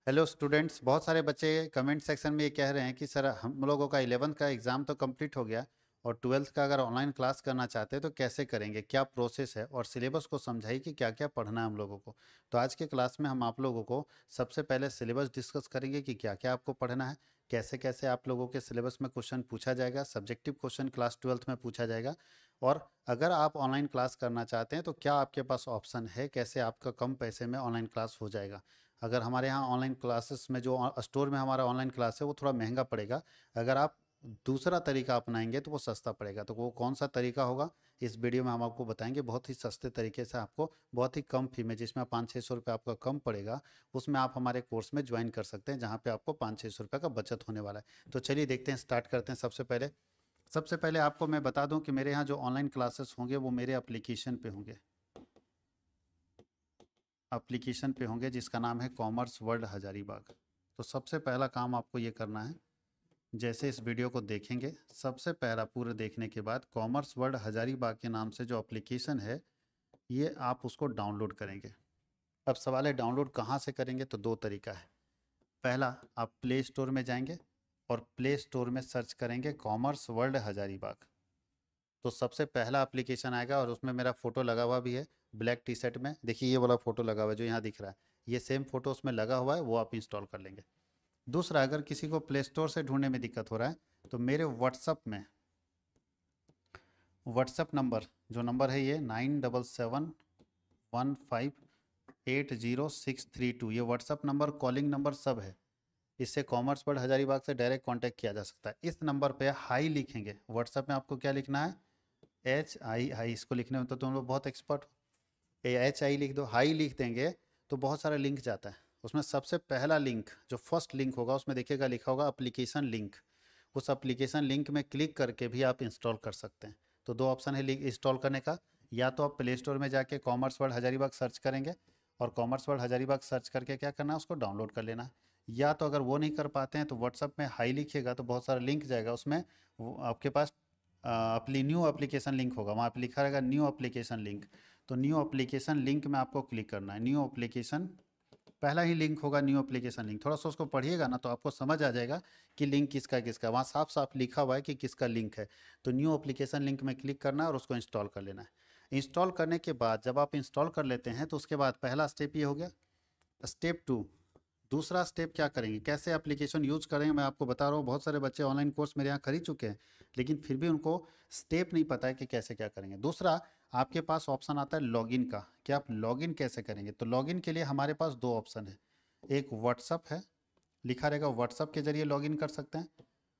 Hello students, बहुत सारे बच्चे कमेंट सेक्शन में ये कह रहे हैं कि सर हम लोगों का 11th का एग्ज़ाम तो कंप्लीट हो गया और 12th का अगर ऑनलाइन क्लास करना चाहते हैं तो कैसे करेंगे, क्या प्रोसेस है, और सिलेबस को समझाइए कि क्या क्या पढ़ना है हम लोगों को। तो आज के क्लास में हम आप लोगों को सबसे पहले सिलेबस डिस्कस करेंगे कि क्या क्या आपको पढ़ना है, कैसे कैसे आप लोगों के सिलेबस में क्वेश्चन पूछा जाएगा, सब्जेक्टिव क्वेश्चन क्लास 12th में पूछा जाएगा। और अगर आप ऑनलाइन क्लास करना चाहते हैं तो क्या आपके पास ऑप्शन है, कैसे आपका कम पैसे में ऑनलाइन क्लास हो जाएगा। अगर हमारे यहाँ ऑनलाइन क्लासेस में जो स्टोर में हमारा ऑनलाइन क्लास है वो थोड़ा महंगा पड़ेगा, अगर आप दूसरा तरीका अपनाएंगे तो वो सस्ता पड़ेगा। तो वो कौन सा तरीका होगा, इस वीडियो में हम आपको बताएंगे। बहुत ही सस्ते तरीके से आपको बहुत ही कम फी में, जिसमें 500-600 रुपये आपका कम पड़ेगा, उसमें आप हमारे कोर्स में ज्वाइन कर सकते हैं, जहाँ पे आपको 500-600 रुपये का बचत होने वाला है। तो चलिए देखते हैं, स्टार्ट करते हैं। सबसे पहले आपको मैं बता दूं कि मेरे यहाँ जो ऑनलाइन क्लासेस होंगे वो मेरे एप्लीकेशन पे होंगे जिसका नाम है कॉमर्स वर्ल्ड हजारीबाग। तो सबसे पहला काम आपको ये करना है, जैसे इस वीडियो को देखेंगे, सबसे पहला पूरे देखने के बाद कॉमर्स वर्ल्ड हजारीबाग के नाम से जो एप्लीकेशन है ये आप उसको डाउनलोड करेंगे। अब सवाल है डाउनलोड कहाँ से करेंगे, तो दो तरीका है। पहला, आप प्ले स्टोर में जाएंगे और प्ले स्टोर में सर्च करेंगे कॉमर्स वर्ल्ड हजारीबाग। तो सबसे पहला एप्लीकेशन आएगा और उसमें मेरा फोटो लगा हुआ भी है, ब्लैक टी शर्ट में। देखिए ये वाला फोटो लगा हुआ है जो यहाँ दिख रहा है, ये सेम फोटो उसमें लगा हुआ है, वो आप इंस्टॉल कर लेंगे। दूसरा, अगर किसी को प्ले स्टोर से ढूंढने में दिक्कत हो रहा है तो मेरे व्हाट्सअप नंबर, जो नंबर है ये 9771580632, ये व्हाट्सअप नंबर, कॉलिंग नंबर सब है। इससे कॉमर्स वर्ल्ड हजारीबाग से डायरेक्ट कांटेक्ट किया जा सकता है। इस नंबर पे हाई लिखेंगे। व्हाट्सअप में आपको क्या लिखना है, HI, इसको लिखने में तो तुम लोग बहुत एक्सपर्ट हो। HI लिख दो, हाई लिख देंगे तो बहुत सारा लिंक जाता है। उसमें सबसे पहला लिंक, जो फर्स्ट लिंक होगा, उसमें देखिएगा लिखा होगा एप्लीकेशन लिंक। उस एप्लीकेशन लिंक में क्लिक करके भी आप इंस्टॉल कर सकते हैं। तो दो ऑप्शन है लिंक इंस्टॉल करने का, या तो आप प्ले स्टोर में जाके कॉमर्स वर्ल्ड हजारीबाग सर्च करेंगे और कॉमर्स वर्ल्ड हजारीबाग सर्च करके क्या करना है, उसको डाउनलोड कर लेना है। या तो अगर वो नहीं कर पाते हैं तो व्हाट्सअप में हाई लिखिएगा तो बहुत सारा लिंक जाएगा, उसमें वो आपके पास अपनी न्यू एप्लीकेशन लिंक होगा, वहाँ पे लिखा रहेगा न्यू एप्लीकेशन लिंक। तो न्यू एप्लीकेशन लिंक में आपको क्लिक करना है। न्यू एप्लीकेशन, पहला ही लिंक होगा न्यू एप्लीकेशन लिंक। थोड़ा सा उसको पढ़िएगा ना तो आपको समझ आ जाएगा कि लिंक किसका किसका, वहाँ साफ साफ लिखा हुआ है कि किसका लिंक है। तो न्यू एप्लीकेशन लिंक में क्लिक करना है और उसको इंस्टॉल कर लेना है। इंस्टॉल करने के बाद जब आप इंस्टॉल कर लेते हैं तो उसके बाद पहला स्टेप ये हो गया। स्टेप टू, दूसरा स्टेप क्या करेंगे, कैसे एप्लीकेशन यूज करेंगे, मैं आपको बता रहा हूँ। बहुत सारे बच्चे ऑनलाइन कोर्स मेरे यहाँ खरीद चुके हैं लेकिन फिर भी उनको स्टेप नहीं पता है कि कैसे क्या करेंगे। दूसरा, आपके पास ऑप्शन आता है लॉगिन का, कि आप लॉगिन कैसे करेंगे। तो लॉगिन के लिए हमारे पास दो ऑप्शन है, एक व्हाट्सअप है, लिखा रहेगा व्हाट्सअप के जरिए लॉगिन कर सकते हैं,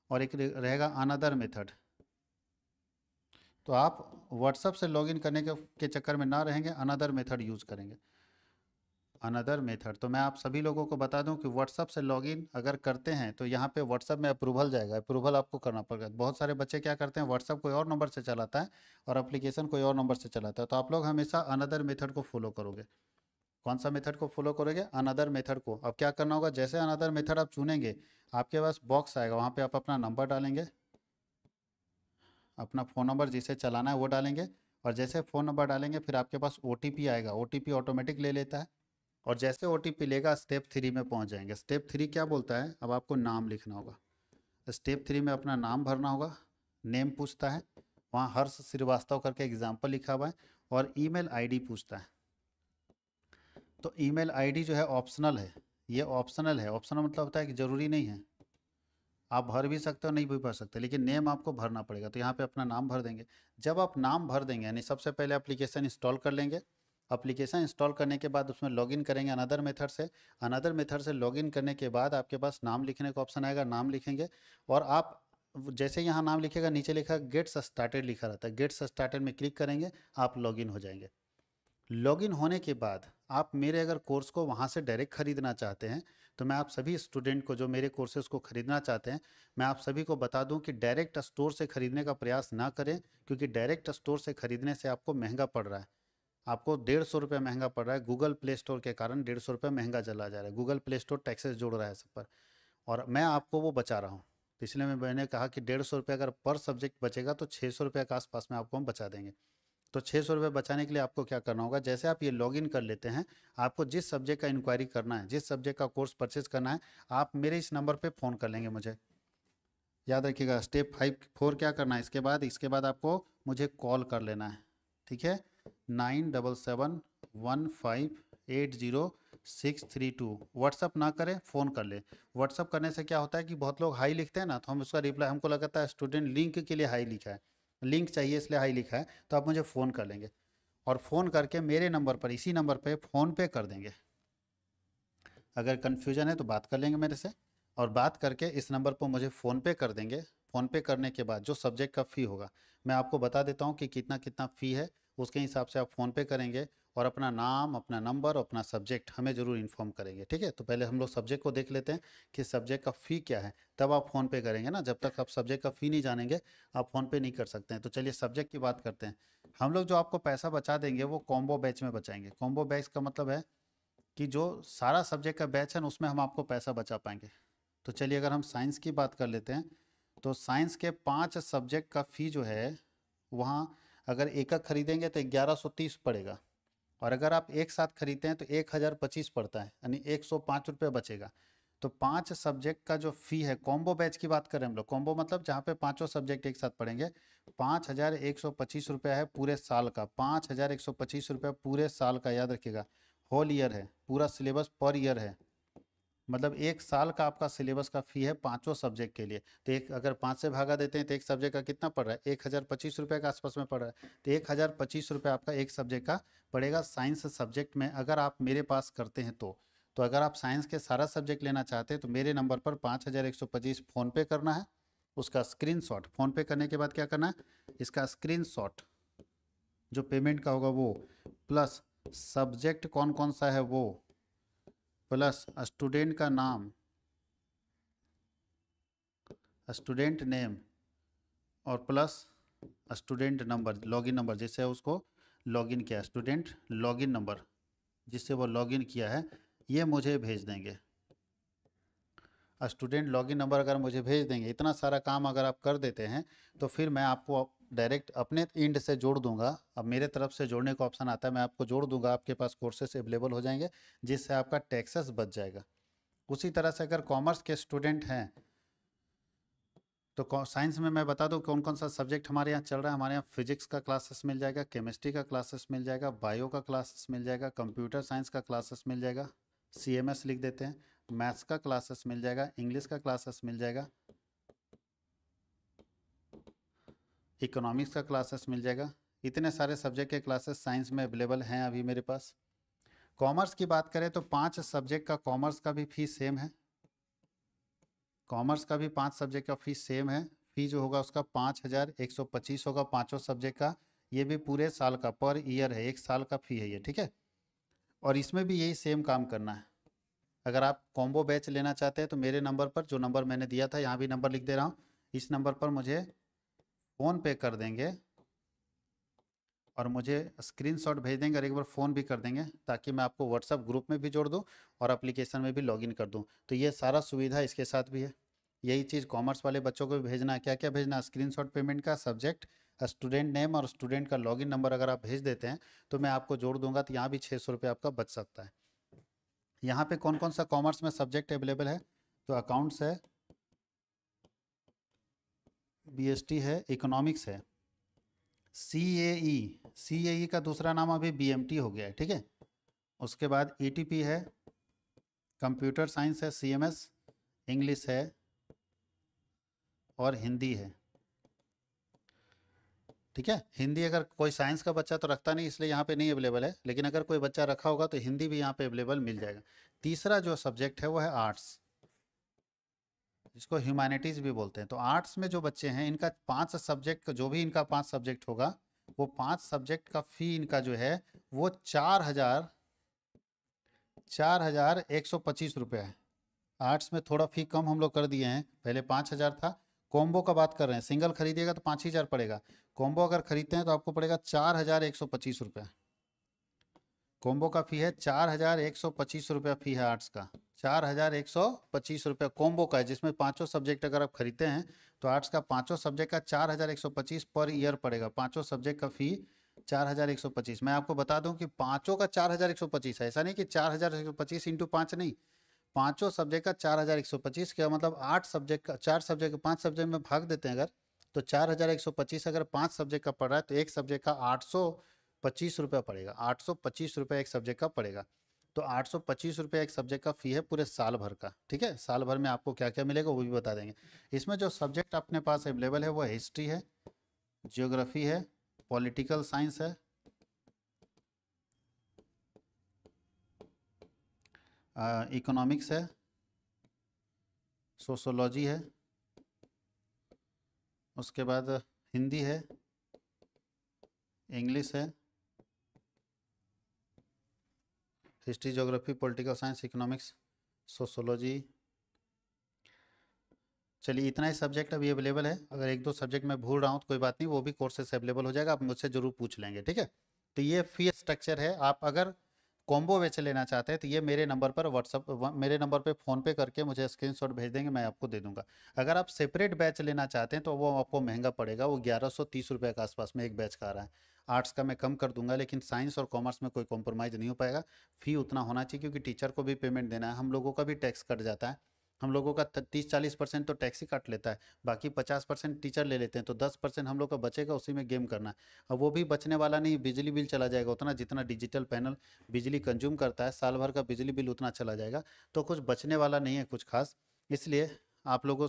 और एक रहेगा अनदर मेथड। तो आप व्हाट्सअप से लॉगिन करने के चक्कर में ना रहेंगे, अनदर मेथड यूज करेंगे। अनदर मेथड, तो मैं आप सभी लोगों को बता दूं कि व्हाट्सअप से लॉगिन अगर करते हैं तो यहाँ पे व्हाट्सअप में अप्रूवल जाएगा, अप्रूवल आपको करना पड़ेगा। बहुत सारे बच्चे क्या करते हैं, व्हाट्सअप कोई और नंबर से चलाता है और एप्लीकेशन कोई और नंबर से चलाता है। तो आप लोग हमेशा अनदर मेथड को फॉलो करोगे। कौन सा मेथड को फॉलो करोगे, अनदर मेथड को। अब क्या करना होगा, जैसे अनदर मेथड आप चुनेंगे आपके पास बॉक्स आएगा, वहाँ पे आप अपना नंबर डालेंगे, अपना फ़ोन नंबर जिसे चलाना है वो डालेंगे, और जैसे फ़ोन नंबर डालेंगे फिर आपके पास OTP आएगा, OTP ऑटोमेटिक ले लेता है। और जैसे OTP लेगा स्टेप 3 में पहुंच जाएंगे। स्टेप 3 क्या बोलता है, अब आपको नाम लिखना होगा। स्टेप 3 में अपना नाम भरना होगा, नेम पूछता है, वहाँ हर्ष श्रीवास्तव करके एग्जाम्पल लिखा हुआ है, और ईमेल आईडी पूछता है। तो ईमेल आईडी जो है ऑप्शनल है, ये ऑप्शनल है। ऑप्शनल मतलब होता है कि ज़रूरी नहीं है, आप भर भी सकते हो नहीं भी भर सकते, लेकिन नेम आपको भरना पड़ेगा। तो यहाँ पे अपना नाम भर देंगे। जब आप नाम भर देंगे, यानी सबसे पहले एप्लीकेशन इंस्टॉल कर लेंगे। एप्लीकेशन इंस्टॉल करने के बाद उसमें लॉगिन करेंगे अनदर मेथड से। अनदर मेथड से लॉगिन करने के बाद आपके पास नाम लिखने का ऑप्शन आएगा, नाम लिखेंगे। और आप जैसे यहाँ नाम लिखेगा, नीचे लिखा गेट्स स्टार्टेड लिखा रहता है, गेट्स स्टार्टेड में क्लिक करेंगे, आप लॉगिन हो जाएंगे। लॉगिन होने के बाद आप मेरे अगर कोर्स को वहाँ से डायरेक्ट ख़रीदना चाहते हैं तो मैं आप सभी स्टूडेंट को, जो मेरे कोर्सेज़ को ख़रीदना चाहते हैं, मैं आप सभी को बता दूं कि डायरेक्ट स्टोर से ख़रीदने का प्रयास ना करें, क्योंकि डायरेक्ट स्टोर से ख़रीदने से आपको महंगा पड़ रहा है। आपको 150 रुपये महंगा पड़ रहा है, गूगल प्ले स्टोर के कारण 150 रुपये महंगा चला जा रहा है। गूगल प्ले स्टोर टैक्सेस जोड़ रहा है सब पर, और मैं आपको वो बचा रहा हूँ। तो इसलिए मैंने कहा कि 150 रुपये अगर पर सब्जेक्ट बचेगा तो 600 रुपये के आसपास में आपको हम बचा देंगे। तो 600 रुपये बचाने के लिए आपको क्या करना होगा, जैसे आप ये लॉगिन कर लेते हैं, आपको जिस सब्जेक्ट का इंक्वायरी करना है, जिस सब्जेक्ट का कोर्स परचेज करना है, आप मेरे इस नंबर पे फ़ोन कर लेंगे मुझे। याद रखिएगा, स्टेप 5 4 क्या करना है, इसके बाद आपको मुझे कॉल कर लेना है, ठीक है। 9771580632। व्हाट्सअप ना करें, फ़ोन कर ले। व्हाट्सअप करने से क्या होता है कि बहुत लोग हाई लिखते हैं ना, तो हम उसका रिप्लाई, हमको लगता है स्टूडेंट लिंक के लिए हाई लिखा है, लिंक चाहिए इसलिए हाई लिखा है, तो आप मुझे फ़ोन कर लेंगे और फ़ोन करके मेरे नंबर पर, इसी नंबर पर फ़ोन पे कर देंगे। अगर कन्फ्यूजन है तो बात कर लेंगे मेरे से, और बात करके इस नंबर पर मुझे फ़ोन पे कर देंगे। फ़ोन पे करने के बाद जो सब्जेक्ट का फ़ी होगा, मैं आपको बता देता हूँ कि कितना कितना फ़ी है, उसके हिसाब से आप फ़ोन पे करेंगे और अपना नाम, अपना नंबर और अपना सब्जेक्ट हमें ज़रूर इन्फॉर्म करेंगे, ठीक है। तो पहले हम लोग सब्जेक्ट को देख लेते हैं कि सब्जेक्ट का फ़ी क्या है, तब आप फ़ोन पे करेंगे ना। जब तक आप सब्जेक्ट का फ़ी नहीं जानेंगे, आप फ़ोन पे नहीं कर सकते हैं। तो चलिए सब्जेक्ट की बात करते हैं। हम लोग जो आपको पैसा बचा देंगे वो कॉम्बो बैच में बचाएंगे। कॉम्बो बैच का मतलब है कि जो सारा सब्जेक्ट का बैच है ना, उसमें हम आपको पैसा बचा पाएंगे। तो चलिए अगर हम साइंस की बात कर लेते हैं, तो साइंस के 5 सब्जेक्ट का फ़ी जो है, वहाँ अगर एक एक खरीदेंगे तो 1130 पड़ेगा, और अगर आप एक साथ खरीदते हैं तो 1025 पड़ता है, यानी 105 रुपये बचेगा। तो 5 सब्जेक्ट का जो फ़ी है, कॉम्बो बैच की बात करें हम लोग, कॉम्बो मतलब जहाँ पे पाँचों सब्जेक्ट एक साथ पढ़ेंगे, 5125 रुपया है पूरे साल का। 5125 रुपया पूरे साल का, याद रखिएगा, होल ईयर है, पूरा सिलेबस पर ईयर है, मतलब एक साल का आपका सिलेबस का फ़ी है पाँचों सब्जेक्ट के लिए। तो एक अगर 5 से भागा देते हैं तो एक सब्जेक्ट का कितना पड़ रहा है, 1025 रुपये के आसपास में पड़ रहा है। तो 1025 रुपये आपका एक सब्जेक्ट का पड़ेगा साइंस सब्जेक्ट में, अगर आप मेरे पास करते हैं तो अगर आप साइंस के सारा सब्जेक्ट लेना चाहते हैं तो मेरे नंबर पर 5125 फ़ोनपे करना है। उसका स्क्रीनशॉट, फ़ोनपे करने के बाद क्या करना है, इसका स्क्रीनशॉट जो पेमेंट का होगा वो, प्लस सब्जेक्ट कौन कौन सा है वो, प्लस स्टूडेंट का नाम, स्टूडेंट नेम, और plus student number, login number जिससे उसको लॉगिन किया, स्टूडेंट लॉगिन नंबर जिससे वो लॉगिन किया है, ये मुझे भेज देंगे। स्टूडेंट लॉगिन नंबर अगर मुझे भेज देंगे, इतना सारा काम अगर आप कर देते हैं, तो फिर मैं आपको डायरेक्ट अपने इंड से जोड़ दूंगा। अब मेरे तरफ से जोड़ने का ऑप्शन आता है, मैं आपको जोड़ दूंगा, आपके पास कोर्सेस अवेलेबल हो जाएंगे, जिससे आपका टैक्सेस बच जाएगा। उसी तरह से अगर कॉमर्स के स्टूडेंट हैं, तो साइंस में मैं बता दूं कौन कौन सा सब्जेक्ट हमारे यहाँ चल रहा है। हमारे यहाँ फिजिक्स का क्लासेस मिल जाएगा, केमिस्ट्री का क्लासेस मिल जाएगा, बायो का क्लासेस मिल जाएगा, कंप्यूटर साइंस का क्लासेस मिल जाएगा, CMS लिख देते हैं, मैथ्स का क्लासेस मिल जाएगा, इंग्लिश का क्लासेस मिल जाएगा, इकोनॉमिक्स का क्लासेस मिल जाएगा। इतने सारे सब्जेक्ट के क्लासेस साइंस में अवेलेबल हैं अभी मेरे पास। कॉमर्स की बात करें तो 5 सब्जेक्ट का कॉमर्स का भी फीस सेम है, कॉमर्स का भी 5 सब्जेक्ट का फीस सेम है। फी जो होगा उसका 5125 होगा पाँचों सब्जेक्ट का। ये भी पूरे साल का, पर ईयर है, एक साल का फ़ी है ये, ठीक है। और इसमें भी यही सेम काम करना है। अगर आप कॉम्बो बैच लेना चाहते हैं तो मेरे नंबर पर, जो नंबर मैंने दिया था, यहाँ भी नंबर लिख दे रहा हूँ, इस नंबर पर मुझे फ़ोन पे कर देंगे और मुझे स्क्रीनशॉट भेज देंगे और एक बार फ़ोन भी कर देंगे, ताकि मैं आपको व्हाट्सअप ग्रुप में भी जोड़ दूँ और एप्लीकेशन में भी लॉगिन कर दूँ। तो ये सारा सुविधा इसके साथ भी है। यही चीज़ कॉमर्स वाले बच्चों को भी भेजना है। क्या क्या भेजना है, स्क्रीनशॉट पेमेंट का, सब्जेक्ट, स्टूडेंट नेम और स्टूडेंट का लॉगिन नंबर अगर आप भेज देते हैं तो मैं आपको जोड़ दूंगा, तो यहाँ भी 600 रुपये आपका बच सकता है। यहाँ पे कौन कौन सा कॉमर्स में सब्जेक्ट अवेलेबल है, तो अकाउंट्स है, BST है, इकोनॉमिक्स है, CAE का दूसरा नाम अभी BMT हो गया है, ठीक है। उसके बाद ETP है, कंप्यूटर साइंस है, CMS, इंग्लिश है और हिंदी है, ठीक है। हिंदी अगर कोई साइंस का बच्चा तो रखता नहीं, इसलिए यहाँ पे नहीं अवेलेबल है, लेकिन अगर कोई बच्चा रखा होगा तो हिंदी भी यहाँ पे अवेलेबल मिल जाएगा। तीसरा जो सब्जेक्ट है वो है आर्ट्स, जिसको ह्यूमैनिटीज़ भी बोलते हैं। तो आर्ट्स में जो बच्चे हैं, इनका 5 सब्जेक्ट, जो भी इनका 5 सब्जेक्ट होगा, वो 5 सब्जेक्ट का फ़ी इनका जो है वो 4125 रुपये है। आर्ट्स में थोड़ा फ़ी कम हम लोग कर दिए हैं, पहले 5000 था। कॉम्बो का बात कर रहे हैं, सिंगल खरीदिएगा तो 5000 पड़ेगा, कॉम्बो अगर खरीदते हैं तो आपको पड़ेगा 4125 रुपये। कॉम्बो का फ़ी है 4125 रुपया, फ़ी है आर्ट्स का। 4125 रुपया कॉम्बो का है, जिसमें पाँचों सब्जेक्ट अगर आप खरीदते हैं तो आर्ट्स का पाँचों सब्जेक्ट का 4125 पर ईयर पड़ेगा। पाँचों सब्जेक्ट का फ़ी 4125। मैं आपको बता दूं कि पांचों का 4125 है, ऐसा नहीं कि 4125 इंटू 5 नहीं, पांचों सब्जेक्ट का 4125। क्या मतलब 8 सब्जेक्ट का, 4 सब्जेक्ट 5 सब्जेक्ट में भाग देते हैं अगर, तो 4125 अगर 5 सब्जेक्ट का पड़ रहा है तो एक सब्जेक्ट का 825 रुपया पड़ेगा, 825 रुपया एक सब्जेक्ट का पड़ेगा। तो 825 रुपया एक सब्जेक्ट का फी है पूरे साल भर का, ठीक है। साल भर में आपको क्या क्या मिलेगा वो भी बता देंगे। इसमें जो सब्जेक्ट अपने पास अवेलेबल है वो हिस्ट्री है, जियोग्राफी है, पॉलिटिकल साइंस है, इकोनॉमिक्स है, सोशोलॉजी है, उसके बाद हिंदी है, इंग्लिश है, history, geography, political science, economics, sociology. चलिए इतना ही सब्जेक्ट अभी अवेलेबल है। अगर एक दो सब्जेक्ट मैं भूल रहा हूँ तो कोई बात नहीं, वो भी कोर्सेस अवेलेबल हो जाएगा, आप मुझसे जरूर पूछ लेंगे, ठीक है। तो ये फी स्ट्रक्चर है। आप अगर कॉम्बो बैच लेना चाहते हैं तो ये मेरे नंबर पर मेरे नंबर पे फ़ोन पे करके मुझे स्क्रीनशॉट भेज देंगे, मैं आपको दे दूंगा। अगर आप सेपरेट बैच लेना चाहते हैं तो वो आपको महंगा पड़ेगा, वो 1130 रुपये के आसपास में एक बैच का आ रहा है। आर्ट्स का मैं कम कर दूंगा, लेकिन साइंस और कॉमर्स में कोई कॉम्प्रोमाइज़ नहीं हो पाएगा। फ़ी उतना होना चाहिए क्योंकि टीचर को भी पेमेंट देना है, हम लोगों का भी टैक्स कट जाता है। हम लोगों का 30-40% तो टैक्स ही काट लेता है, बाकी 50% टीचर ले लेते हैं, तो 10% हम लोग का बचेगा, उसी में गेम करना है। अब वो भी बचने वाला नहीं, बिजली बिल चला जाएगा उतना, जितना डिजिटल पैनल बिजली कंज्यूम करता है, साल भर का बिजली बिल उतना चला जाएगा, तो कुछ बचने वाला नहीं है कुछ खास। इसलिए आप लोगों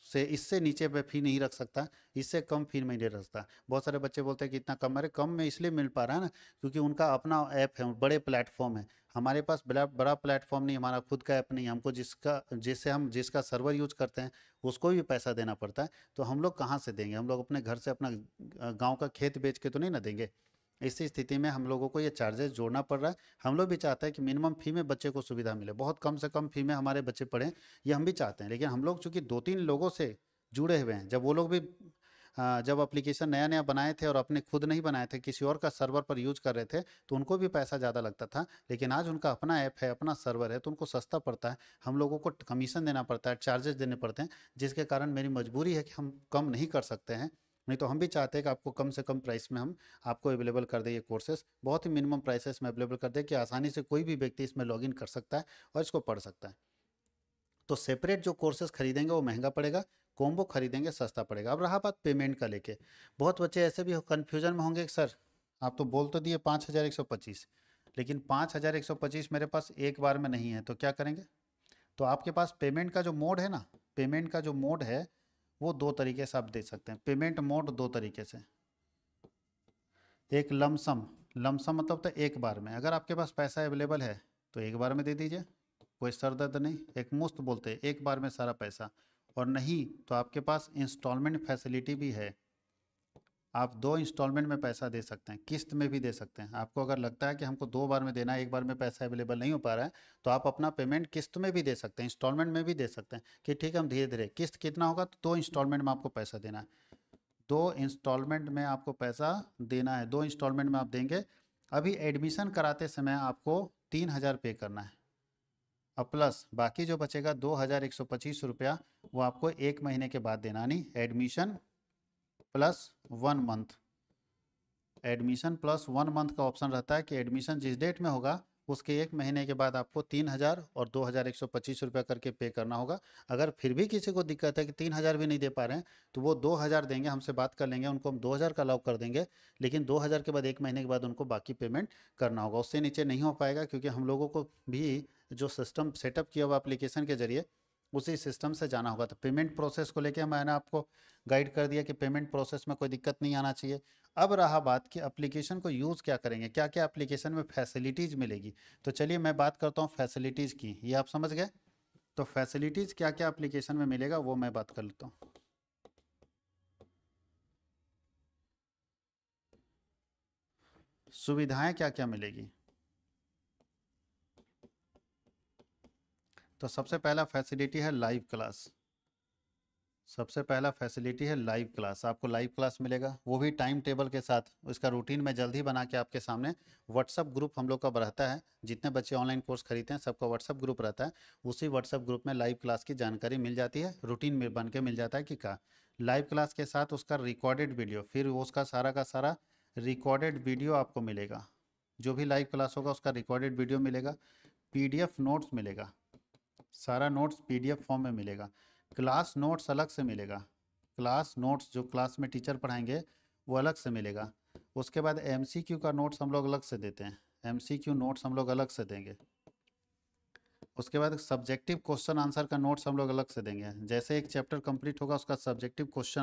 से इससे नीचे पे फी नहीं रख सकता, इससे कम फी में नहीं रख सकता। बहुत सारे बच्चे बोलते हैं कि इतना कम, अरे कम में इसलिए मिल पा रहा है ना क्योंकि उनका अपना ऐप है, बड़े प्लेटफॉर्म है। हमारे पास बड़ा बड़ा प्लेटफॉर्म नहीं, हमारा खुद का ऐप नहीं, हमको जिसका सर्वर यूज करते हैं उसको भी पैसा देना पड़ता है। तो हम लोग कहाँ से देंगे, हम लोग अपने घर से अपना गांव का खेत बेच के तो नहीं ना देंगे। इसी स्थिति में हम लोगों को ये चार्जेस जोड़ना पड़ रहा है। हम लोग भी चाहते हैं कि मिनिमम फ़ी में बच्चे को सुविधा मिले, बहुत कम से कम फ़ी में हमारे बच्चे पढ़ें, ये हम भी चाहते हैं। लेकिन हम लोग चूँकि 2-3 लोगों से जुड़े हुए हैं, जब वो लोग भी जब एप्लीकेशन नया नया बनाए थे और अपने खुद नहीं बनाए थे, किसी और का सर्वर पर यूज कर रहे थे, तो उनको भी पैसा ज़्यादा लगता था। लेकिन आज उनका अपना ऐप है, अपना सर्वर है, तो उनको सस्ता पड़ता है। हम लोगों को कमीशन देना पड़ता है, चार्जेस देने पड़ते हैं, जिसके कारण मेरी मजबूरी है कि हम कम नहीं कर सकते हैं। नहीं तो हम भी चाहते हैं कि आपको कम से कम प्राइस में हम आपको अवेलेबल कर दें ये कोर्सेस, बहुत ही मिनिमम प्राइसेस में अवेलेबल कर दें कि आसानी से कोई भी व्यक्ति इसमें लॉगिन कर सकता है और इसको पढ़ सकता है। तो सेपरेट जो कोर्सेज खरीदेंगे वो महंगा पड़ेगा, कॉम्बो खरीदेंगे सस्ता पड़ेगा। अब रहा बात पेमेंट का लेके, बहुत बच्चे ऐसे भी कन्फ्यूजन में होंगे कि सर आप तो बोल तो दिए 5125, लेकिन 5125 मेरे पास एक बार में नहीं है, तो क्या करेंगे। तो आपके पास पेमेंट का जो मोड है ना, पेमेंट का जो मोड है वो दो तरीके से आप दे सकते हैं। पेमेंट मोड दो तरीके से, एक लमसम, लमसम मतलब तो एक बार में, अगर आपके पास पैसा अवेलेबल है तो एक बार में दे दीजिए, कोई सर दर्द नहीं। एक मुश्त बोलते हैं, एक बार में सारा पैसा। और नहीं तो आपके पास इंस्टॉलमेंट फैसिलिटी भी है, आप 2 इंस्टॉलमेंट में पैसा दे सकते हैं, किस्त में भी दे सकते हैं। आपको अगर लगता है कि हमको 2 बार में देना है, एक बार में पैसा अवेलेबल नहीं हो पा रहा है, तो आप अपना पेमेंट किस्त में भी दे सकते हैं, इंस्टॉलमेंट में भी दे सकते हैं कि ठीक है हम धीरे धीरे, किस्त कितना होगा तो 2 इंस्टॉलमेंट में आपको पैसा देना है, 2 इंस्टॉलमेंट में आपको पैसा देना है, 2 इंस्टॉलमेंट में आप देंगे। अभी एडमिशन कराते समय आपको 3000 पे करना है, अब प्लस बाकी जो बचेगा 2125 रुपया वो आपको एक महीने के बाद देना, नहीं admission plus 1 month, admission plus 1 month का ऑप्शन रहता है कि एडमिशन जिस डेट में होगा उसके एक महीने के बाद आपको 3000 और 2125 रुपया करके पे करना होगा। अगर फिर भी किसी को दिक्कत है कि 3000 भी नहीं दे पा रहे हैं तो वो 2000 देंगे, हमसे बात कर लेंगे, उनको हम 2000 का अलाउ कर देंगे। लेकिन 2000 के बाद एक महीने के बाद उनको बाकी पेमेंट करना होगा, उससे नीचे नहीं हो पाएगा, क्योंकि हम लोगों को भी जो सिस्टम सेटअप किया हुआ एप्लीकेशन के जरिए उसी सिस्टम से जाना होगा। तो पेमेंट प्रोसेस को लेके मैंने आपको गाइड कर दिया कि पेमेंट प्रोसेस में कोई दिक्कत नहीं आना चाहिए। अब रहा बात कि एप्लीकेशन को यूज़ क्या करेंगे, क्या क्या एप्लीकेशन में फैसिलिटीज़ मिलेगी। तो चलिए मैं बात करता हूँ फैसिलिटीज़ की, ये आप समझ गए। तो फैसिलिटीज़ क्या क्या एप्लीकेशन में मिलेगा वो मैं बात कर लेता हूँ। सुविधाएं क्या क्या मिलेगी, तो सबसे पहला फैसिलिटी है लाइव क्लास। सबसे पहला फैसिलिटी है लाइव क्लास, आपको लाइव क्लास मिलेगा, वो भी टाइम टेबल के साथ। उसका रूटीन मैं जल्द ही बना के आपके सामने, व्हाट्सअप ग्रुप हम लोग का रहता है, जितने बच्चे ऑनलाइन कोर्स खरीदते हैं सबका व्हाट्सअप ग्रुप रहता है, उसी व्हाट्सअप ग्रुप में लाइव क्लास की जानकारी मिल जाती है, रूटीन में बन के मिल जाता है कि क्या। लाइव क्लास के साथ उसका रिकॉर्डेड वीडियो, फिर वो उसका सारा का सारा रिकॉर्डेड वीडियो आपको मिलेगा, जो भी लाइव क्लास होगा उसका रिकॉर्डेड वीडियो मिलेगा, पीडीएफ नोट्स मिलेगा, सारा नोट्स पीडीएफ फॉर्म में मिलेगा, क्लास नोट्स अलग से मिलेगा, क्लास नोट्स जो क्लास में टीचर पढ़ाएंगे वो अलग से मिलेगा। उसके बाद एमसीक्यू का नोट्स हम लोग अलग से देते हैं, एमसीक्यू नोट्स हम लोग अलग से देंगे। उसके बाद सब्जेक्टिव क्वेश्चन आंसर का नोट्स हम लोग अलग से देंगे। जैसे एक चैप्टर कंप्लीट होगा उसका सब्जेक्टिव क्वेश्चन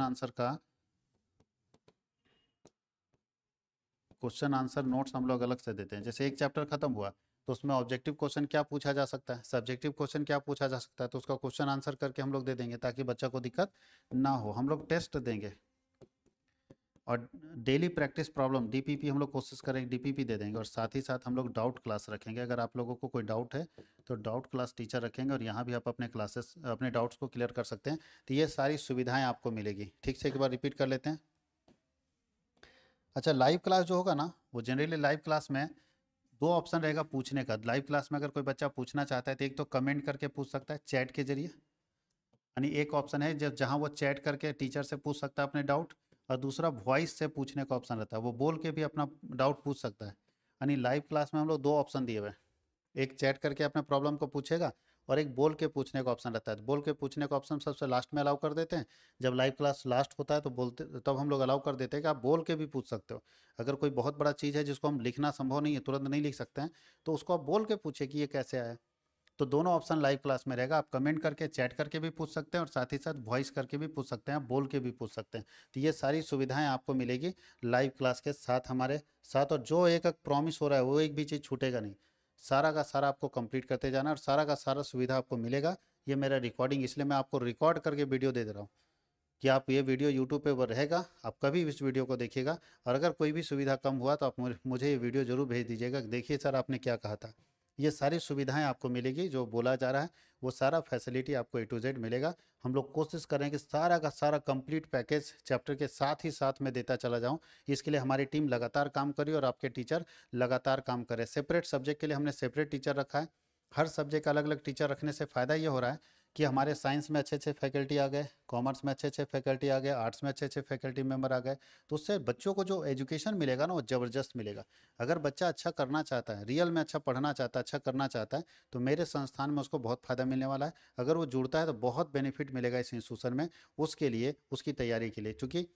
आंसर नोट्स हम लोग अलग से देते हैं। जैसे एक चैप्टर खत्म हुआ तो उसमें ऑब्जेक्टिव क्वेश्चन क्या पूछा जा सकता है, सब्जेक्टिव क्वेश्चन क्या पूछा जा सकता है, तो उसका क्वेश्चन आंसर करके हम लोग दे देंगे ताकि बच्चा को दिक्कत ना हो। हम लोग टेस्ट देंगे और डेली प्रैक्टिस प्रॉब्लम डीपीपी हम लोग कोशिश करेंगे डीपीपी दे देंगे। और साथ ही साथ हम लोग डाउट क्लास रखेंगे। अगर आप लोगों को कोई डाउट है तो डाउट क्लास टीचर रखेंगे और यहाँ भी आप अपने क्लासेस अपने डाउट्स को क्लियर कर सकते हैं। तो ये सारी सुविधाएं आपको मिलेगी। ठीक से एक बार रिपीट कर लेते हैं। अच्छा, लाइव क्लास जो होगा ना वो जनरली लाइव क्लास में दो ऑप्शन रहेगा पूछने का। लाइव क्लास में अगर कोई बच्चा पूछना चाहता है तो एक तो कमेंट करके पूछ सकता है चैट के जरिए, यानी एक ऑप्शन है जब जहाँ वो चैट करके टीचर से पूछ सकता है अपने डाउट, और दूसरा वॉइस से पूछने का ऑप्शन रहता है, वो बोल के भी अपना डाउट पूछ सकता है। यानी लाइव क्लास में हम लोग दो ऑप्शन दिए हुए हैं, एक चैट करके अपने प्रॉब्लम को पूछेगा और एक बोल के पूछने का ऑप्शन रहता है। तो बोल के पूछने का ऑप्शन सबसे लास्ट में अलाउ कर देते हैं। जब लाइव क्लास लास्ट होता है तो बोलते तब हम लोग अलाउ कर देते हैं कि आप बोल के भी पूछ सकते हो। अगर कोई बहुत बड़ा चीज़ है जिसको हम लिखना संभव नहीं है, तुरंत नहीं लिख सकते हैं, तो उसको आप बोल के पूछे कि ये कैसे आया। तो दोनों ऑप्शन लाइव क्लास में रहेगा। आप कमेंट करके चैट करके भी पूछ सकते हैं और साथ ही साथ वॉइस करके भी पूछ सकते हैं, आप बोल के भी पूछ सकते हैं। तो ये सारी सुविधाएं आपको मिलेगी लाइव क्लास के साथ हमारे साथ। और जो एक एक प्रॉमिस हो रहा है वो एक भी चीज़ छूटेगा नहीं, सारा का सारा आपको कंप्लीट करते जाना और सारा का सारा सुविधा आपको मिलेगा। ये मेरा रिकॉर्डिंग, इसलिए मैं आपको रिकॉर्ड करके वीडियो दे दे रहा हूँ कि आप ये वीडियो यूट्यूब पे वो रहेगा, आप कभी भी इस वीडियो को देखिएगा। और अगर कोई भी सुविधा कम हुआ तो आप मुझे ये वीडियो जरूर भेज दीजिएगा, देखिए सर आपने क्या कहा था। ये सारी सुविधाएं आपको मिलेगी, जो बोला जा रहा है वो सारा फैसिलिटी आपको ए टू जेड मिलेगा। हम लोग कोशिश करें कि सारा का सारा कंप्लीट पैकेज चैप्टर के साथ ही साथ में देता चला जाऊं। इसके लिए हमारी टीम लगातार काम करी और आपके टीचर लगातार काम करें। सेपरेट सब्जेक्ट के लिए हमने सेपरेट टीचर रखा है। हर सब्जेक्ट का अलग अलग टीचर रखने से फ़ायदा ये हो रहा है कि हमारे साइंस में अच्छे अच्छे फैकल्टी आ गए, कॉमर्स में अच्छे अच्छे फैकल्टी आ गए, आर्ट्स में अच्छे अच्छे फैकल्टी मेंबर आ गए। तो उससे बच्चों को जो एजुकेशन मिलेगा ना वो ज़बरदस्त मिलेगा। अगर बच्चा अच्छा करना चाहता है, रियल में अच्छा पढ़ना चाहता है, अच्छा करना चाहता है, तो मेरे संस्थान में उसको बहुत फ़ायदा मिलने वाला है। अगर वो जुड़ता है तो बहुत बेनिफिट मिलेगा इस इंस्टीट्यूशन में, उसके लिए उसकी तैयारी के लिए। चूँकि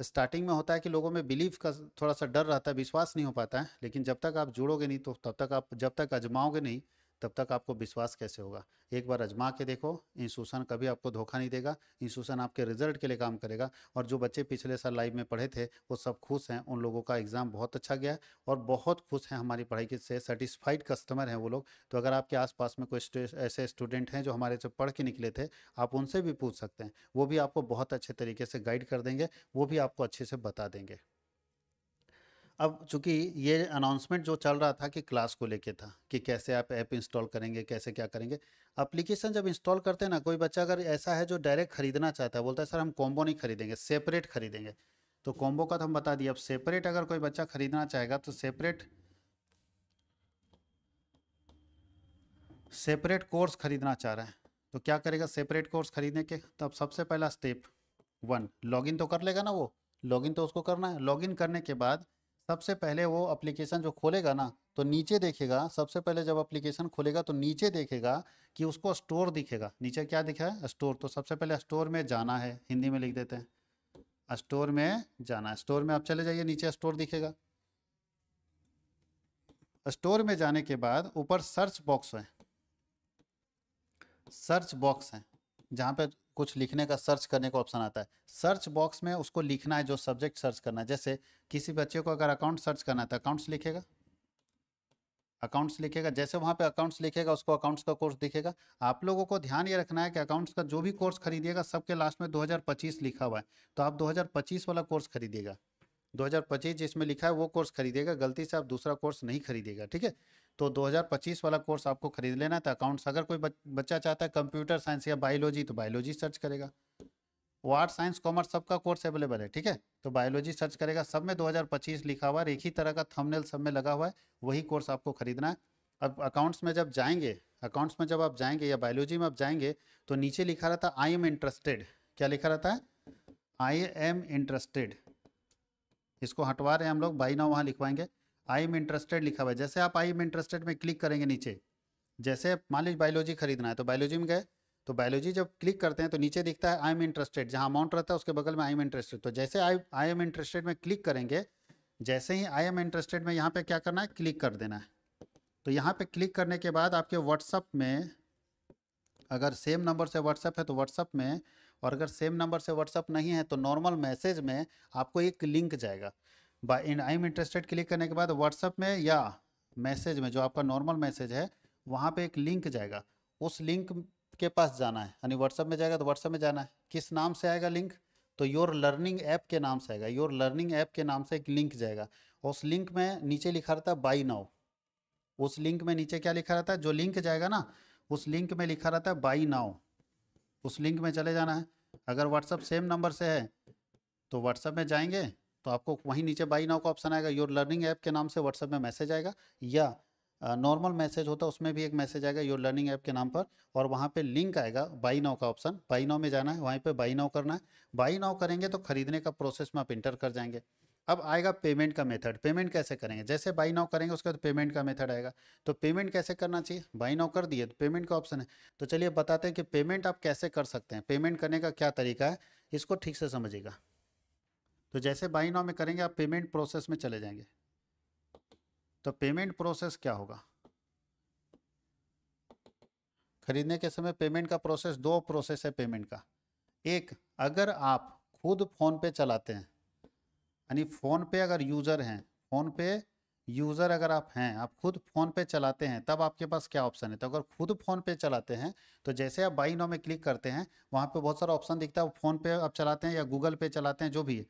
स्टार्टिंग में होता है कि लोगों में बिलीव का थोड़ा सा डर रहता है, विश्वास नहीं हो पाता है, लेकिन जब तक आप जुड़ोगे नहीं तो तब तक आप जब तक आजमाओगे नहीं तब तक आपको विश्वास कैसे होगा। एक बार आजमा के देखो, इंस्टीट्यूशन कभी आपको धोखा नहीं देगा, इंस्टीट्यूशन आपके रिजल्ट के लिए काम करेगा। और जो बच्चे पिछले साल लाइव में पढ़े थे वो सब खुश हैं, उन लोगों का एग्ज़ाम बहुत अच्छा गया और बहुत खुश हैं हमारी पढ़ाई के से, सेटिस्फाइड कस्टमर हैं वो लोग। तो अगर आपके आसपास में कोई ऐसे स्टूडेंट हैं जो हमारे से पढ़ के निकले थे, आप उनसे भी पूछ सकते हैं, वो भी आपको बहुत अच्छे तरीके से गाइड कर देंगे, वो भी आपको अच्छे से बता देंगे। अब चूंकि ये अनाउंसमेंट जो चल रहा था कि क्लास को लेके था कि कैसे आप ऐप इंस्टॉल करेंगे, कैसे क्या करेंगे। एप्लीकेशन जब इंस्टॉल करते हैं ना, कोई बच्चा अगर ऐसा है जो डायरेक्ट खरीदना चाहता है, बोलता है सर हम कॉम्बो नहीं खरीदेंगे, सेपरेट खरीदेंगे, तो कॉम्बो का तो हम बता दिए। अब सेपरेट अगर कोई बच्चा खरीदना चाहेगा तो सेपरेट सेपरेट कोर्स खरीदना चाह रहा है तो क्या करेगा सेपरेट कोर्स खरीदने के, तब सबसे पहला स्टेप वन, लॉगिन तो कर लेगा ना वो, लॉगिन तो उसको करना है। लॉगिन करने के बाद सबसे पहले वो एप्लीकेशन जो खोलेगा ना तो नीचे देखेगा, सबसे पहले जब एप्लीकेशन खोलेगा तो नीचे देखेगा कि उसको स्टोर दिखेगा। नीचे क्या दिखा है, स्टोर। तो सबसे पहले स्टोर में जाना है, हिंदी में लिख देते हैं, स्टोर में जाना है। स्टोर में आप चले जाइए, नीचे स्टोर दिखेगा। स्टोर में जाने के बाद ऊपर सर्च बॉक्स है, सर्च बॉक्स है जहाँ पे कुछ लिखने का, सर्च करने का ऑप्शन आता है। सर्च बॉक्स में उसको लिखना है जो सब्जेक्ट सर्च करना है। जैसे किसी बच्चे को अगर अकाउंट सर्च करना है तो अकाउंट्स लिखेगा, अकाउंट्स लिखेगा। जैसे वहाँ पे अकाउंट्स लिखेगा उसको अकाउंट्स का कोर्स दिखेगा। आप लोगों को ध्यान ये रखना है कि अकाउंट्स का जो भी कोर्स खरीदिएगा सबके लास्ट में 2025 लिखा हुआ है, तो आप 2025 वाला कोर्स खरीदिएगा। 2025 जिसमें लिखा है वो कोर्स खरीदिएगा, गलती से आप दूसरा कोर्स नहीं खरीदिएगा, ठीक है। तो 2025 वाला कोर्स आपको खरीद लेना है। तो अकाउंट्स, अगर कोई बच्चा चाहता है कंप्यूटर साइंस या बायोलॉजी तो बायोलॉजी सर्च करेगा। वो आर्ट साइंस कॉमर्स सबका कोर्स अवेलेबल है, ठीक है। तो बायोलॉजी सर्च करेगा, सब में 2025 लिखा हुआ है, एक ही तरह का थंबनेल सब में लगा हुआ है, वही कोर्स आपको खरीदना है। अब अकाउंट्स में जब जाएंगे, अकाउंट्स में जब आप जाएंगे या बायोलॉजी में आप जाएंगे तो नीचे लिखा रहता है आई एम इंटरेस्टेड। क्या लिखा रहता है, आई एम इंटरेस्टेड। इसको हटवा रहे हैं हम लोग, बाई नाउ वहाँ लिखवाएंगे। आई एम इंटरेस्टेड लिखा हुआ है, जैसे आप आई एम इंटरेस्टेड में क्लिक करेंगे नीचे, जैसे मान लीजिए बायोलॉजी खरीदना है तो बायोलॉजी में गए, तो बायोलॉजी जब क्लिक करते हैं तो नीचे दिखता है आई एम इंटरेस्टेड, जहाँ अमाउंट रहता है उसके बगल में आई एम इंटरेस्टेड। तो जैसे आई एम इंटरेस्टेड में क्लिक करेंगे, जैसे ही आई एम इंटरेस्टेड में यहाँ पे क्या करना है, क्लिक कर देना है। तो यहाँ पे क्लिक करने के बाद आपके व्हाट्सअप में, अगर सेम नंबर से व्हाट्सअप है तो व्हाट्सअप में, और अगर सेम नंबर से व्हाट्सअप नहीं है तो नॉर्मल मैसेज में आपको एक लिंक जाएगा। By in I am interested click करने के बाद व्हाट्सअप में या मैसेज में, जो आपका नॉर्मल मैसेज है वहाँ पे एक लिंक जाएगा, उस लिंक के पास जाना है। यानी व्हाट्सअप में जाएगा तो व्हाट्सअप में जाना है, किस नाम से आएगा लिंक, तो योर लर्निंग ऐप के नाम से आएगा। योर लर्निंग ऐप के नाम से एक लिंक जाएगा, उस लिंक में नीचे लिखा रहता है बाई नाउ। उस लिंक में नीचे क्या लिखा रहता है, जो लिंक जाएगा ना उस लिंक में लिखा रहता है बाई नाउ, उस लिंक में चले जाना है। अगर व्हाट्सअप सेम नंबर से है तो व्हाट्सअप में जाएंगे तो आपको वहीं नीचे बाई नाउ का ऑप्शन आएगा, योर लर्निंग ऐप के नाम से व्हाट्सअप में मैसेज आएगा, या नॉर्मल मैसेज होता है उसमें भी एक मैसेज आएगा योर लर्निंग ऐप के नाम पर, और वहाँ पे लिंक आएगा बाई नाउ का ऑप्शन। बाई नाउ में जाना है, वहीं पे बाई नाउ करना है। बाई नाउ करेंगे तो खरीदने का प्रोसेस में आप इंटर कर जाएंगे। अब आएगा पेमेंट का मेथड, पेमेंट कैसे करेंगे, जैसे बाई नाउ करेंगे उसके बाद पेमेंट का मेथड आएगा। तो पेमेंट कैसे करना चाहिए, बाई नाउ कर दिए तो पेमेंट का ऑप्शन है। तो चलिए बताते हैं कि पेमेंट आप कैसे कर सकते हैं, पेमेंट करने का क्या तरीका है, इसको ठीक से समझिएगा। तो जैसे बाई नाउ में करेंगे आप पेमेंट प्रोसेस में चले जाएंगे। तो पेमेंट प्रोसेस क्या होगा, खरीदने के समय पेमेंट का प्रोसेस, दो प्रोसेस है पेमेंट का। एक, अगर आप खुद फ़ोन पे चलाते हैं, यानी फ़ोन पे अगर यूज़र हैं, फ़ोन पे यूज़र अगर आप हैं, आप खुद फ़ोन पे चलाते हैं, तब आपके पास क्या ऑप्शन है। तो अगर खुद फ़ोन पे चलाते हैं तो जैसे आप बाई नाउ में क्लिक करते हैं वहाँ पे बहुत सारा ऑप्शन दिखता है, फ़ोन पे आप चलाते हैं या गूगल पे चलाते हैं जो भी है,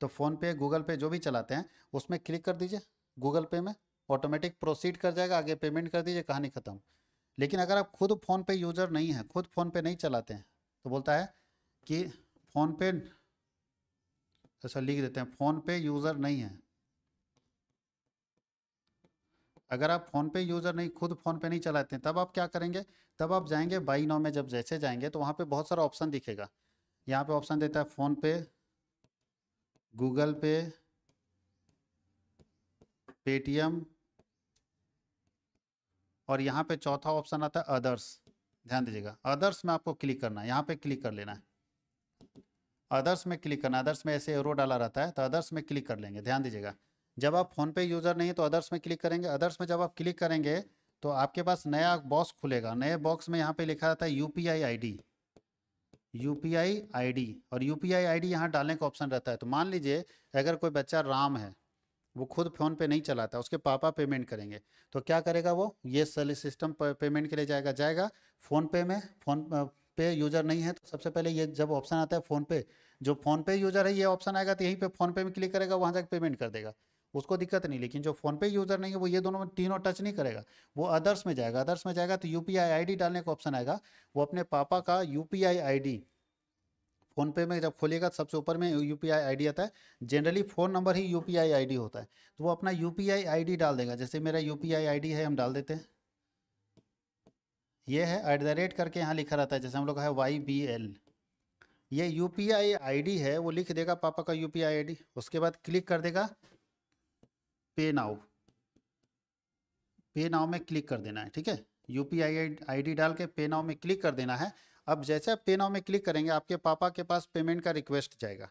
तो फ़ोन पे गूगल पे जो भी चलाते हैं उसमें क्लिक कर दीजिए, गूगल पे में ऑटोमेटिक प्रोसीड कर जाएगा, आगे पेमेंट कर दीजिए, कहानी ख़त्म। लेकिन अगर आप खुद फ़ोन पे यूज़र नहीं हैं, खुद फ़ोन पे नहीं चलाते हैं, तो बोलता है कि फ़ोन पे, ऐसा लिख देते हैं फ़ोन पे यूज़र नहीं है। अगर आप फ़ोन पे यूज़र नहीं, खुद फ़ोन पे नहीं चलाते हैं, तब आप क्या करेंगे, तब आप जाएंगे बाई नाउ में, जब जैसे जाएंगे तो वहाँ पे बहुत सारा ऑप्शन दिखेगा। यहाँ पे ऑप्शन देता है फ़ोन पे, गूगल पे, पेटीएम, और यहाँ पे चौथा ऑप्शन आता है अदर्स। ध्यान दीजिएगा, अदर्स में आपको क्लिक करना है, यहाँ पे क्लिक कर लेना है, अदर्स में क्लिक करना। अदर्स में ऐसे एरो डाला रहता है तो अदर्स में क्लिक कर लेंगे। ध्यान दीजिएगा, जब आप फ़ोन पे यूज़र नहीं है तो अदर्स में क्लिक करेंगे। अदर्स में जब आप क्लिक करेंगे तो आपके पास नया बॉक्स खुलेगा, नए बॉक्स में यहाँ पे लिखा रहता है यूपीआई आईडी, यूपीआई आईडी, और यूपीआई आईडी यहाँ डालने का ऑप्शन रहता है। तो मान लीजिए अगर कोई बच्चा राम है, वो खुद फ़ोन पे नहीं चलाता, उसके पापा पेमेंट करेंगे, तो क्या करेगा, वो ये सैलरी सिस्टम पेमेंट के लिए जाएगा फ़ोन पे में। फ़ोन पे यूज़र नहीं है तो सबसे पहले ये जब ऑप्शन आता है फ़ोन पे, जो फ़ोन पे यूज़र है ये ऑप्शन आएगा तो यहीं पे फ़ोन पे में क्लिक करेगा, वहाँ जाकर पेमेंट कर देगा, उसको दिक्कत नहीं। लेकिन जो फ़ोन पे यूज़र नहीं है वो ये दोनों में तीनों टच नहीं करेगा, वो अदर्स में जाएगा। अदर्स में जाएगा तो यूपीआई आईडी डालने का ऑप्शन आएगा, वो अपने पापा का यूपीआई आईडी, फ़ोन पे में जब खोलिएगा तो सबसे ऊपर में यूपीआई आईडी आता है, जनरली फ़ोन नंबर ही यूपीआई आईडी होता है, तो वो अपना यूपीआई आईडी डाल देगा। जैसे मेरा यूपीआई आईडी है, हम डाल देते हैं, ये है @ करके यहाँ लिखा रहता है, जैसे हम लोग है YBL, ये यूपीआई आईडी है, वो लिख देगा पापा का यूपीआई आईडी। उसके बाद क्लिक कर देगा पे नाउ, पे नाउ में क्लिक कर देना है, ठीक है। यूपीआई आईडी डाल के पे नाउ में क्लिक कर देना है। अब जैसे आप पे नाउ में क्लिक करेंगे आपके पापा के पास पेमेंट का रिक्वेस्ट जाएगा,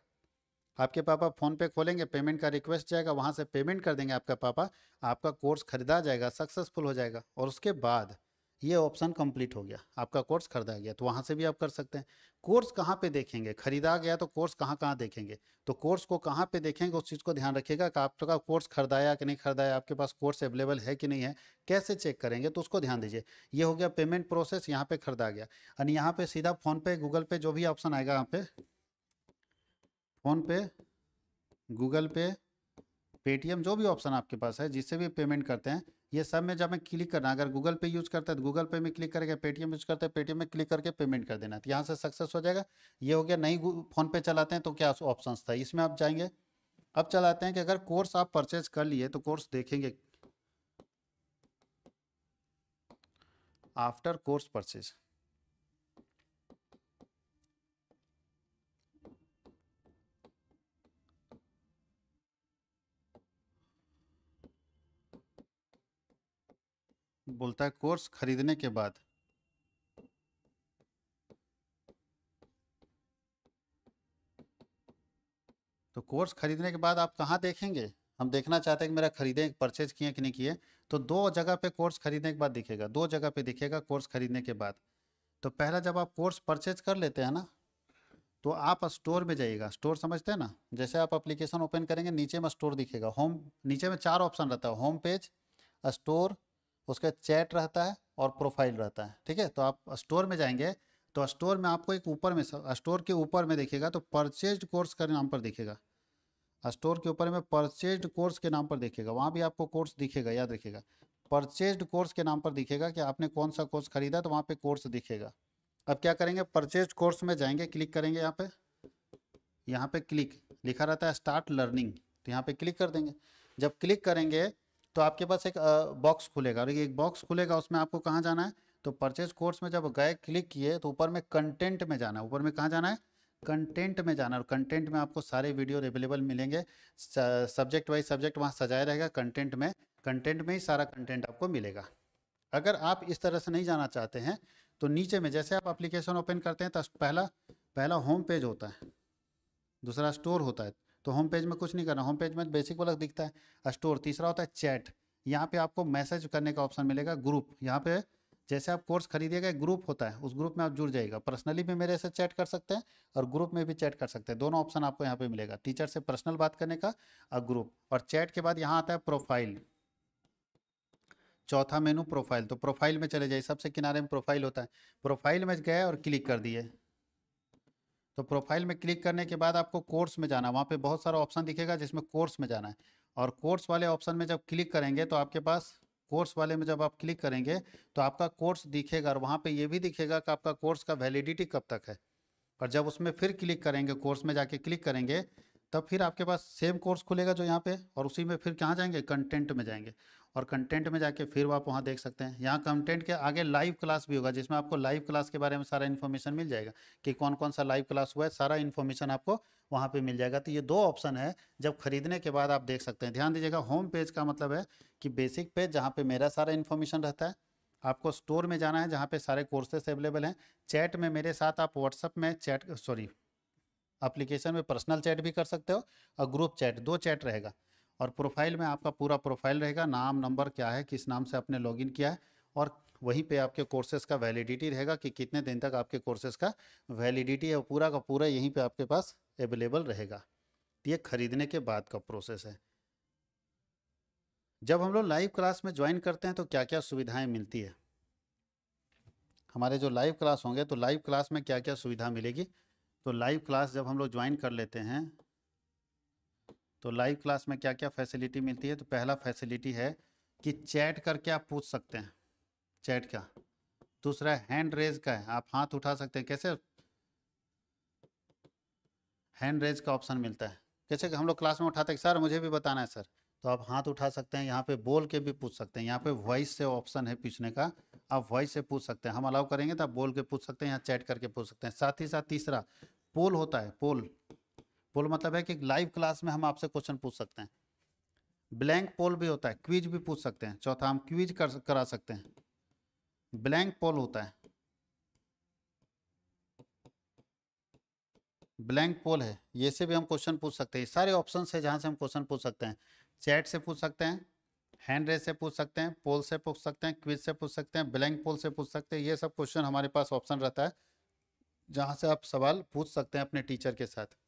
आपके पापा फ़ोन पे खोलेंगे, पेमेंट का रिक्वेस्ट जाएगा, वहाँ से पेमेंट कर देंगे आपका पापा, आपका कोर्स खरीदा जाएगा, सक्सेसफुल हो जाएगा, और उसके बाद ये ऑप्शन कंप्लीट हो गया, आपका कोर्स खरीदा गया, तो वहाँ से भी आप कर सकते हैं। कोर्स कहाँ पे देखेंगे, खरीदा गया तो कोर्स कहाँ कहाँ देखेंगे, तो कोर्स को कहाँ पे देखेंगे उस चीज़ को ध्यान रखिएगा कि आपका कोर्स खरीदाया कि नहीं खरीदाया, आपके पास कोर्स अवेलेबल है कि नहीं है, कैसे चेक करेंगे, तो उसको ध्यान दीजिए। ये हो गया पेमेंट प्रोसेस, यहाँ पे खरीदा गया। और यहाँ पे सीधा फ़ोन पे, गूगल पे, जो भी ऑप्शन आएगा यहाँ पे, फ़ोन पे, गूगल पे, पेटीएम, जो भी ऑप्शन आपके पास है जिससे भी पेमेंट करते हैं, ये सब में जब मैं क्लिक करना, अगर गूगल पे यूज़ करता है तो गूगल पे में क्लिक करेगा, पेटीएम यूज़ करता है पेटीएम में क्लिक करके पेमेंट कर देना, तो यहाँ से सक्सेस हो जाएगा। ये हो गया। नहीं फ़ोन पे चलाते हैं तो क्या ऑप्शन था, इसमें आप जाएंगे। अब चलाते हैं कि अगर कोर्स आप परचेज कर लिए तो कोर्स देखेंगे, आफ्टर कोर्स परचेज, बोलता है कोर्स खरीदने के बाद तो कोर्स खरीदने के बाद आप कहाँ देखेंगे? हम देखना चाहते हैं कि मेरा खरीदे परचेज किए कि नहीं किए। तो दो जगह पे कोर्स खरीदने के बाद दिखेगा, दो जगह पे दिखेगा कोर्स खरीदने के बाद। तो पहला जब आप कोर्स परचेज कर लेते हैं ना, तो आप स्टोर में जाइएगा। स्टोर समझते हैं ना? जैसे आप एप्लीकेशन ओपन करेंगे नीचे में स्टोर दिखेगा। होम, नीचे में चार ऑप्शन रहता है, होम पेज, स्टोर, उसका चैट रहता है और प्रोफाइल रहता है। ठीक है, तो आप स्टोर में जाएंगे तो स्टोर में आपको एक ऊपर में, स्टोर के ऊपर में देखिएगा तो परचेज्ड कोर्स के नाम पर दिखेगा। स्टोर के ऊपर में परचेज्ड कोर्स के नाम पर दिखेगा, वहाँ भी आपको कोर्स दिखेगा, याद रखिएगा। परचेज्ड कोर्स के नाम पर दिखेगा कि आपने कौन सा कोर्स खरीदा, तो वहाँ पे कोर्स दिखेगा। अब क्या करेंगे, परचेज कोर्स में जाएंगे, क्लिक करेंगे यहाँ पे क्लिक लिखा रहता है स्टार्ट लर्निंग, तो यहाँ पे क्लिक कर देंगे। जब क्लिक करेंगे तो आपके पास एक बॉक्स खुलेगा, और ये एक बॉक्स खुलेगा, उसमें आपको कहाँ जाना है, तो परचेज कोर्स में जब गए क्लिक किए तो ऊपर में कंटेंट में जाना है। ऊपर में कहाँ जाना है, कंटेंट में जाना है। और कंटेंट में आपको सारे वीडियो अवेलेबल मिलेंगे, सब्जेक्ट वाइज सब्जेक्ट वहाँ सजाया रहेगा कंटेंट में ही सारा कंटेंट आपको मिलेगा। अगर आप इस तरह से नहीं जाना चाहते हैं तो नीचे में जैसे आप एप्लीकेशन ओपन करते हैं तो पहला होम पेज होता है, दूसरा स्टोर होता है। तो होम पेज में कुछ नहीं करना, होम पेज में बेसिक वाला दिखता है स्टोर। तीसरा होता है चैट, यहाँ पे आपको मैसेज करने का ऑप्शन मिलेगा। ग्रुप, यहाँ पे जैसे आप कोर्स खरीदिएगा एक ग्रुप होता है, उस ग्रुप में आप जुड़ जाइएगा। पर्सनली भी मेरे से चैट कर सकते हैं और ग्रुप में भी चैट कर सकते हैं, दोनों ऑप्शन आपको यहाँ पे मिलेगा, टीचर से पर्सनल बात करने का और ग्रुप। और चैट के बाद यहाँ आता है प्रोफाइल, चौथा मेनू प्रोफाइल। तो प्रोफाइल में चले जाइए, सबसे किनारे में प्रोफाइल होता है। प्रोफाइल में गए और क्लिक कर दिए, तो प्रोफाइल में क्लिक करने के बाद आपको कोर्स में जाना है। वहाँ पे बहुत सारा ऑप्शन दिखेगा जिसमें कोर्स में जाना है, और कोर्स वाले ऑप्शन में जब क्लिक करेंगे तो आपके पास कोर्स वाले में जब आप क्लिक करेंगे तो आपका कोर्स दिखेगा, और वहाँ पे ये भी दिखेगा कि आपका कोर्स का वैलिडिटी कब तक है। और जब उसमें फिर क्लिक करेंगे, कोर्स में जाके क्लिक करेंगे, तब फिर आपके पास सेम कोर्स खुलेगा जो यहाँ पे, और उसी में फिर कहाँ जाएंगे, कंटेंट में जाएंगे। और कंटेंट में जाके फिर आप वहाँ देख सकते हैं, यहाँ कंटेंट के आगे लाइव क्लास भी होगा, जिसमें आपको लाइव क्लास के बारे में सारा इन्फॉर्मेशन मिल जाएगा कि कौन कौन सा लाइव क्लास हुआ है, सारा इन्फॉर्मेशन आपको वहाँ पे मिल जाएगा। तो ये दो ऑप्शन है जब खरीदने के बाद आप देख सकते हैं। ध्यान दीजिएगा, होम पेज का मतलब है कि बेसिक पेज जहाँ पे मेरा सारा इन्फॉर्मेशन रहता है। आपको स्टोर में जाना है जहाँ पे सारे कोर्सेस अवेलेबल हैं। चैट में मेरे साथ आप व्हाट्सअप में एप्लीकेशन में पर्सनल चैट भी कर सकते हो, और ग्रुप चैट, दो चैट रहेगा। और प्रोफाइल में आपका पूरा प्रोफाइल रहेगा, नाम नंबर क्या है, किस नाम से आपने लॉगिन किया है, और वहीं पे आपके कोर्सेज का वैलिडिटी रहेगा कि कितने दिन तक आपके कोर्सेज का वैलिडिटी है, पूरा का पूरा यहीं पे आपके पास अवेलेबल रहेगा। ये खरीदने के बाद का प्रोसेस है। जब हम लोग लाइव क्लास में ज्वाइन करते हैं तो क्या क्या सुविधाएं मिलती है, हमारे जो लाइव क्लास होंगे तो लाइव क्लास में क्या क्या सुविधा मिलेगी। तो लाइव क्लास जब हम लोग ज्वाइन कर लेते हैं तो लाइव क्लास में क्या क्या फैसिलिटी मिलती है। तो पहला फैसिलिटी है कि चैट करके आप पूछ सकते हैं, चैट का। दूसरा हैंड रेज का है, आप हाथ उठा सकते हैं। कैसे, हैंड रेज का ऑप्शन मिलता है। जैसे कि हम लोग क्लास में उठाते हैं, सर मुझे भी बताना है सर, तो आप हाथ उठा सकते हैं। यहाँ पे बोल के भी पूछ सकते हैं, यहाँ पे वॉइस से ऑप्शन है पूछने का, आप वॉइस से पूछ सकते हैं। हम अलाउ करेंगे तो आप बोल के पूछ सकते हैं, यहाँ चैट करके पूछ सकते हैं। साथ ही साथ तीसरा पोल होता है, पोल मतलब है कि लाइव क्लास में हम आपसे क्वेश्चन पूछ सकते हैं। ब्लैंक पोल भी होता है, क्विज भी पूछ सकते हैं। चौथा, हम क्विज करा सकते हैं। ब्लैंक पोल होता है, ब्लैंक पोल है, ये से भी हम क्वेश्चन पूछ सकते हैं। सारे ऑप्शन है जहाँ से हम क्वेश्चन पूछ सकते हैं। चैट से पूछ सकते हैं, हैंड रेज से पूछ सकते हैं, पोल से पूछ सकते हैं, क्विज से पूछ सकते हैं, ब्लैंक पोल से पूछ सकते हैं। ये सब क्वेश्चन हमारे पास ऑप्शन रहता है जहाँ से आप सवाल पूछ सकते हैं अपने टीचर के साथ।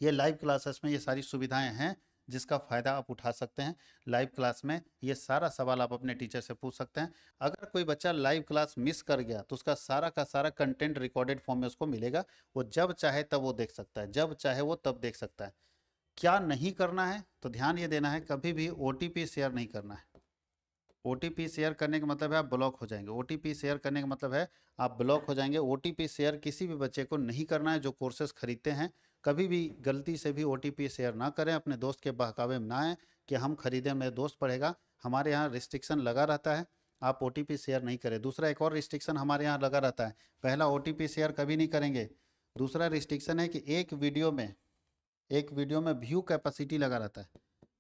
ये लाइव क्लासेस में ये सारी सुविधाएं हैं जिसका फ़ायदा आप उठा सकते हैं। लाइव क्लास में ये सारा सवाल आप अपने टीचर से पूछ सकते हैं। अगर कोई बच्चा लाइव क्लास मिस कर गया तो उसका सारा का सारा कंटेंट रिकॉर्डेड फॉर्म में उसको मिलेगा, वो जब चाहे तब वो देख सकता है, जब चाहे वो तब देख सकता है। क्या नहीं करना है, तो ध्यान ये देना है, कभी भी OTP शेयर नहीं करना है। OTP शेयर करने का मतलब है आप ब्लॉक हो जाएंगे। OTP शेयर करने का मतलब है आप ब्लॉक हो जाएंगे। OTP शेयर किसी भी बच्चे को नहीं करना है जो कोर्सेज खरीदते हैं। कभी भी गलती से भी OTP शेयर ना करें, अपने दोस्त के बहकावे में ना आए कि हम खरीदें, मेरे दोस्त पढ़ेगा। हमारे यहाँ रिस्ट्रिक्शन लगा रहता है, आप OTP शेयर नहीं करें। दूसरा एक और रिस्ट्रिक्शन हमारे यहाँ लगा रहता है, पहला OTP शेयर कभी नहीं करेंगे। दूसरा रिस्ट्रिक्शन है कि एक वीडियो में व्यू कैपेसिटी लगा रहता है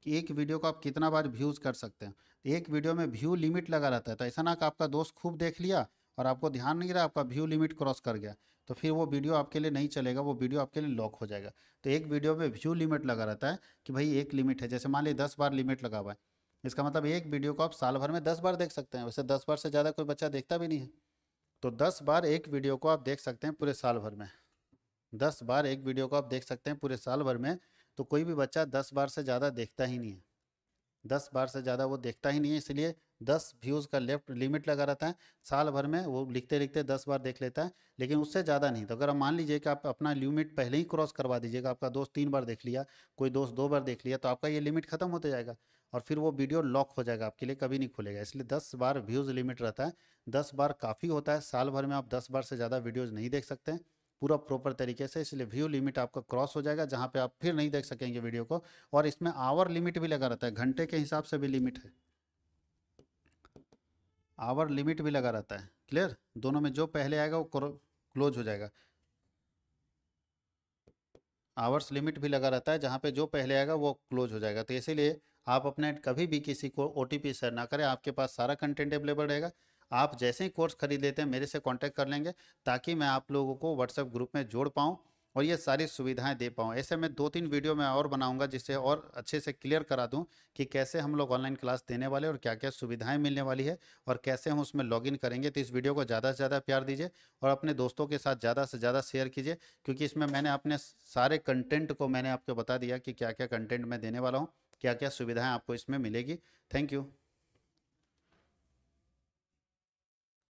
कि एक वीडियो को आप कितना बार व्यूज़ कर सकते हैं। तो एक वीडियो में व्यू लिमिट लगा रहता है, तो ऐसा ना कि आपका दोस्त खूब देख लिया और आपको ध्यान नहीं रहा, आपका व्यू लिमिट क्रॉस कर गया, तो फिर वो वीडियो आपके लिए नहीं चलेगा, वो वीडियो आपके लिए लॉक हो जाएगा। तो एक वीडियो में व्यू लिमिट लगा रहता है कि भाई एक लिमिट है, जैसे मान लीजिए 10 बार लिमिट लगा हुआ है, इसका मतलब एक वीडियो को आप साल भर में 10 बार देख सकते हैं। वैसे 10 बार से ज़्यादा कोई बच्चा देखता भी नहीं है, तो 10 बार एक वीडियो को आप देख सकते हैं पूरे साल भर में। 10 बार एक वीडियो को आप देख सकते हैं पूरे साल भर में। तो कोई भी बच्चा 10 बार से ज़्यादा देखता ही नहीं है, 10 बार से ज़्यादा वो देखता ही नहीं है, इसलिए 10 व्यूज़ का लेफ्ट लिमिट लगा रहता है। साल भर में वो लिखते लिखते 10 बार देख लेता है, लेकिन उससे ज़्यादा नहीं। तो अगर आप मान लीजिए कि आप अपना लिमिट पहले ही क्रॉस करवा दीजिएगा, आपका दोस्त 3 बार देख लिया, कोई दोस्त 2 बार देख लिया, तो आपका ये लिमिट खत्म होते जाएगा और फिर वो वीडियो लॉक हो जाएगा, आपके लिए कभी नहीं खुलेगा। इसलिए 10 बार व्यूज़ लिमिट रहता है। 10 बार काफ़ी होता है, साल भर में आप 10 बार से ज़्यादा वीडियोज़ नहीं देख सकते हैं पूरा प्रॉपर तरीके से, इसलिए व्यू लिमिट आपका क्रॉस हो जाएगा, जहाँ पे आप फिर नहीं देख सकेंगे वीडियो को। और इसमें आवर लिमिट भी लगा रहता है, घंटे के हिसाब से भी लिमिट है, आवर लिमिट भी लगा रहता है। क्लियर? दोनों में जो पहले आएगा वो क्लोज हो जाएगा। आवर्स लिमिट भी लगा रहता है, जहाँ पे जो पहले आएगा वो क्लोज हो जाएगा। तो इसीलिए आप अपने कभी भी किसी को ओटीपी शेयर ना करें, आपके पास सारा कंटेंट अवेलेबल रहेगा। आप जैसे ही कोर्स खरीद लेते हैं मेरे से कांटेक्ट कर लेंगे, ताकि मैं आप लोगों को व्हाट्सएप ग्रुप में जोड़ पाऊँ और ये सारी सुविधाएं दे पाऊँ। ऐसे मैं 2-3 वीडियो मैं और बनाऊंगा, जिससे और अच्छे से क्लियर करा दूं कि कैसे हम लोग ऑनलाइन क्लास देने वाले और क्या क्या सुविधाएं मिलने वाली है और कैसे हम उसमें लॉगिन करेंगे। तो इस वीडियो को ज़्यादा से ज़्यादा प्यार दीजिए और अपने दोस्तों के साथ ज़्यादा से ज़्यादा शेयर कीजिए, क्योंकि इसमें मैंने अपने सारे कंटेंट को मैंने आपको बता दिया कि क्या क्या कंटेंट मैं देने वाला हूँ, क्या क्या सुविधाएं आपको इसमें मिलेगी। Thank you.